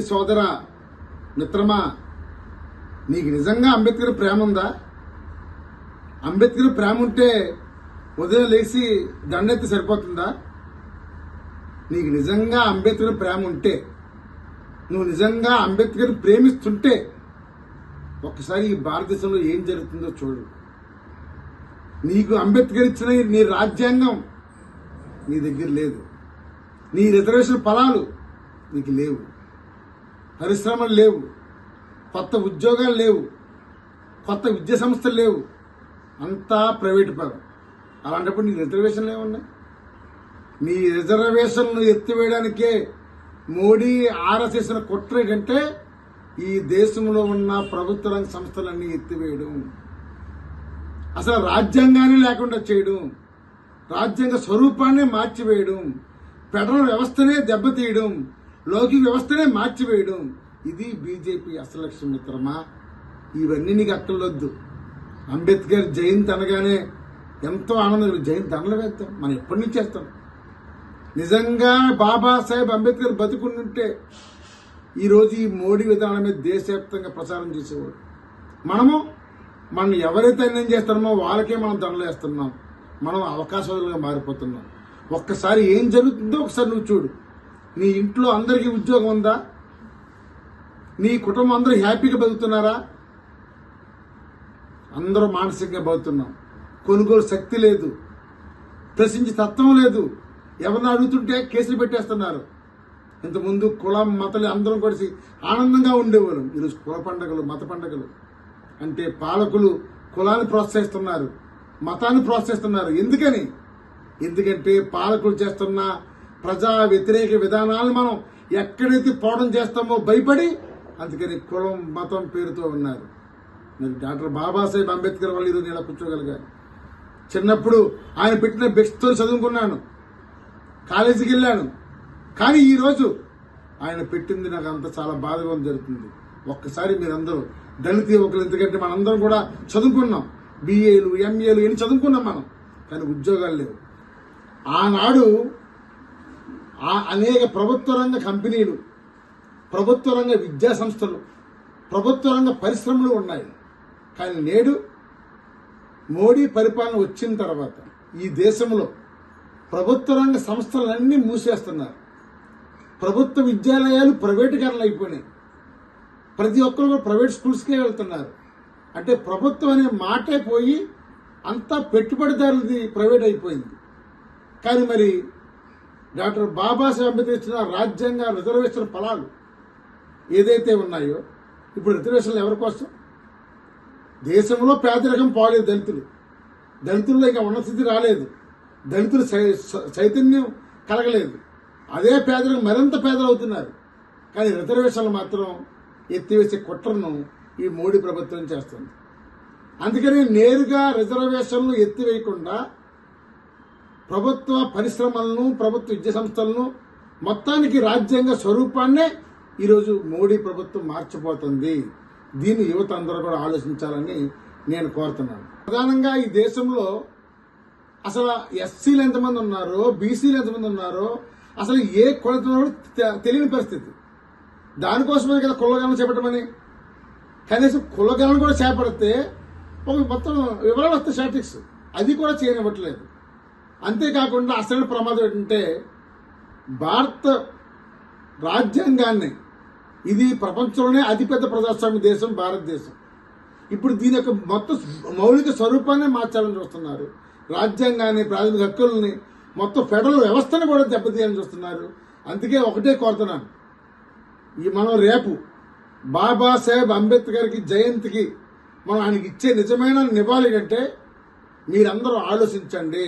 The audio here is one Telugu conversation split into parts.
సోదర మిత్రమా, నీకు నిజంగా అంబేద్కర్ ప్రేమ ఉందా? అంబేద్కర్ ప్రేమ ఉంటే ఉదయం లేచి దండెత్తి సరిపోతుందా? నీకు నిజంగా అంబేద్కర్ ప్రేమ ఉంటే, నువ్వు నిజంగా అంబేద్కర్ ప్రేమిస్తుంటే ఒక్కసారి ఈ భారతదేశంలో ఏం జరుగుతుందో చూడు. నీకు అంబేద్కర్ ఇచ్చిన నీ రాజ్యాంగం నీ దగ్గర లేదు, నీ రిజర్వేషన్ ఫలాలు నీకు లేవు, పరిశ్రమలు లేవు, కొత్త ఉద్యోగాలు లేవు, కొత్త విద్యా సంస్థలు లేవు, అంతా ప్రైవేటు పరం. అలాంటప్పుడు నీ రిజర్వేషన్లు ఏమున్నాయి? నీ రిజర్వేషన్లు ఎత్తివేయడానికే మోడీ ఆర్ఎస్ఎస్ కుట్ర ఏంటంటే ఈ దేశంలో ఉన్న ప్రభుత్వ రంగ సంస్థలన్నీ ఎత్తివేయడం, అసలు రాజ్యాంగాన్ని లేకుండా చేయడం, రాజ్యాంగ స్వరూపాన్ని మార్చివేయడం, ఫెడరల్ వ్యవస్థనే దెబ్బతీయడం, లౌకిక వ్యవస్థనే మార్చివేయడం. ఇది బీజేపీ అసలు లక్ష్యం మిత్రమా. ఇవన్నీ నీకు అక్కర్లొద్దు. అంబేద్కర్ జయంతి అనగానే ఎంతో ఆనందం. జయంతి దండలు వేస్తాం, మనం ఎప్పటి నుంచి చేస్తాం. నిజంగా బాబాసాహెబ్ అంబేద్కర్ బతుకుంటే ఈరోజు ఈ మోడీ విధానం మీద దేశవ్యాప్తంగా ప్రచారం చేసేవాడు. మనం ఎవరైతే అన్యాయం చేస్తున్నామో వాళ్ళకే మనం దండలు వేస్తున్నాం. మనం అవకాశాలుగా మారిపోతున్నాం. ఒక్కసారి ఏం జరుగుతుందో ఒకసారి నువ్వు చూడు. నీ ఇంట్లో అందరికీ ఉద్యోగం ఉందా? నీ కుటుంబం అందరూ హ్యాపీగా బతుకుతున్నారా? అందరూ మానసికంగా బతుకుతున్నాం. కొనుగోలు శక్తి లేదు, ప్రశ్నించే తత్వం లేదు. ఎవరిని అడుగుతుంటే కేసులు పెట్టేస్తున్నారు. ఇంతకుముందు కులం మతలు అందరం కలిసి ఆనందంగా ఉండేవారు. ఈరోజు కుల పండుగలు, మత పండుగలు అంటే పాలకులు కులాన్ని ప్రోత్సహిస్తున్నారు, మతాన్ని ప్రోత్సహిస్తున్నారు. ఎందుకంటే పాలకులు చేస్తున్న ప్రజా వ్యతిరేక విధానాలను మనం ఎక్కడైతే పోవడం చేస్తామో భయపడి, అందుకని కులం మతం పేరుతో ఉన్నారు. మరి డాక్టర్ బాబాసాహెబ్ అంబేద్కర్ వాళ్ళు ఈరోజు ఇలా కూర్చోగలిగారు. చిన్నప్పుడు ఆయన పెట్టిన బెస్ట్తో చదువుకున్నాను, కాలేజీకి వెళ్ళాను. కానీ ఈరోజు ఆయన పెట్టింది నాకు అంత చాలా బాధగా జరుగుతుంది. ఒక్కసారి మీరందరూ దళిత యువకులు, ఎందుకంటే మనందరం కూడా చదువుకున్నాం, బిఏలు ఎంఏలు ఎన్ని చదువుకున్నాం మనం, కానీ ఉద్యోగాలు లేవు. ఆనాడు అనేక ప్రభుత్వ రంగ కంపెనీలు, ప్రభుత్వ రంగ విద్యా సంస్థలు, ప్రభుత్వ రంగ పరిశ్రమలు ఉన్నాయి. కానీ నేడు మోడీ పరిపాలన వచ్చిన తర్వాత ఈ దేశంలో ప్రభుత్వ రంగ సంస్థలన్నీ మూసేస్తున్నారు. ప్రభుత్వ విద్యాలయాలు ప్రైవేటీకరణ అయిపోయినాయి. ప్రతి ఒక్కరు కూడా ప్రైవేట్ స్కూల్స్కే వెళ్తున్నారు. అంటే ప్రభుత్వం అనే మాటే పోయి అంతా పెట్టుబడిదారులది ప్రైవేట్ అయిపోయింది. కానీ మరి డాక్టర్ బాబాసాహెబ్ అంబేద్కర్ ఇచ్చిన రాజ్యాంగ రిజర్వేషన్ ఫలాలు ఏదైతే ఉన్నాయో, ఇప్పుడు రిజర్వేషన్లు ఎవరి కోసం? దేశంలో పేదరికం పోలేదు. దళితుల్లో ఇక ఉన్న స్థితి రాలేదు. దళితులు చైతన్యం కలగలేదు. అదే పేదరికం మరింత పేదలు అవుతున్నారు. కానీ రిజర్వేషన్లు మాత్రం ఎత్తివేసే కుట్రను ఈ మోడీ ప్రభుత్వం చేస్తుంది. అందుకని నేరుగా రిజర్వేషన్లు ఎత్తివేయకుండా ప్రభుత్వ పరిశ్రమలను, ప్రభుత్వ విద్యా సంస్థలను, మొత్తానికి రాజ్యాంగ స్వరూపాన్నే ఈరోజు మోడీ ప్రభుత్వం మార్చిపోతుంది. దీన్ని యువత అందరూ కూడా ఆలోచించాలని నేను కోరుతున్నాను. ప్రధానంగా ఈ దేశంలో అసలు ఎస్సీలు ఎంతమంది ఉన్నారో, బీసీలు ఎంతమంది ఉన్నారో, అసలు ఏ కులతో తెలియని పరిస్థితి. దానికోసమే కదా కులగణన చేపట్టమని. కనీసం కులగణన కూడా చేపడితే ఒక మొత్తం వివరాలు వస్తాయి, స్టాటిక్స్. అది కూడా చేయనివ్వట్లేదు. అంతేకాకుండా అసలు ప్రమాదం ఏంటంటే భారత రాజ్యాంగాన్ని, ఇది ప్రపంచంలోనే అతిపెద్ద ప్రజాస్వామ్య దేశం భారతదేశం. ఇప్పుడు దీని యొక్క మొత్తం మౌలిక స్వరూపాన్ని మార్చాలని చూస్తున్నారు. రాజ్యాంగాన్ని, ప్రాథమిక హక్కుల్ని, మొత్తం ఫెడరల్ వ్యవస్థను కూడా దెబ్బతీయాలని చూస్తున్నారు. అందుకే ఒకటే కోరుతున్నాను, మనం రేపు బాబాసాహెబ్ అంబేద్కర్కి జయంతికి మనం ఆయనకి ఇచ్చే నిజమైన నివాళి అంటే మీరందరూ ఆలోచించండి.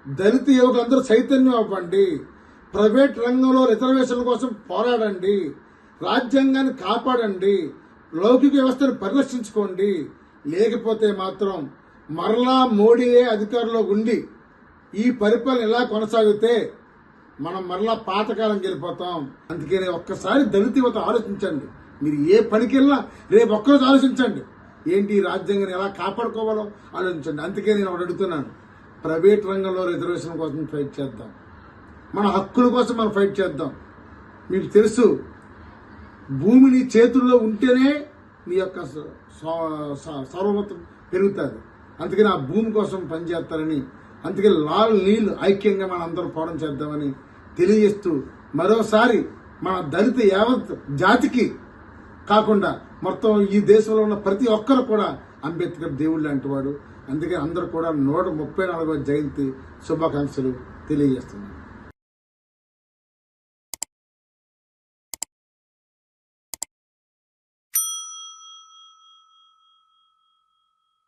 దళిత యువకులందరూ చైతన్యం అవ్వండి. ప్రైవేట్ రంగంలో రిజర్వేషన్ల కోసం పోరాడండి. రాజ్యాంగాన్ని కాపాడండి. లౌకిక వ్యవస్థను పరిరక్షించుకోండి. లేకపోతే మాత్రం మరలా మోడీయే అధికారంలో ఉండి ఈ పరిపాలన ఇలా కొనసాగితే మనం మరలా పాతకాలంకి వెళ్ళిపోతాం. అందుకనే ఒక్కసారి దళిత యువత ఆలోచించండి. మీరు ఏ పనికి వెళ్ళినా రేపు ఒక్కరోజు ఆలోచించండి. ఏంటి రాజ్యాంగాన్ని ఎలా కాపాడుకోవాలో ఆలోచించండి. అందుకే నేను ఒకటి అడుగుతున్నాను, ప్రైవేట్ రంగంలో రిజర్వేషన్ కోసం ఫైట్ చేద్దాం, మన హక్కుల కోసం మనం ఫైట్ చేద్దాం. మీకు తెలుసు భూమి నీ చేతుల్లో ఉంటేనే నీ యొక్క సర్వమతం పెరుగుతుంది. అందుకని ఆ భూమి కోసం పనిచేస్తారని, అందుకే లాల్ నీళ్ళు ఐక్యంగా మన అందరం పోవడం చేద్దామని తెలియజేస్తూ మరోసారి మన దళిత యావత్ జాతికి కాకుండా మొత్తం ఈ దేశంలో ఉన్న ప్రతి ఒక్కరు కూడా అంబేద్కర్ దేవుళ్ళు లాంటి వాడు. అందుకే అందరూ కూడా 134వ జయంతి శుభాకాంక్షలు తెలియజేస్తున్నారు.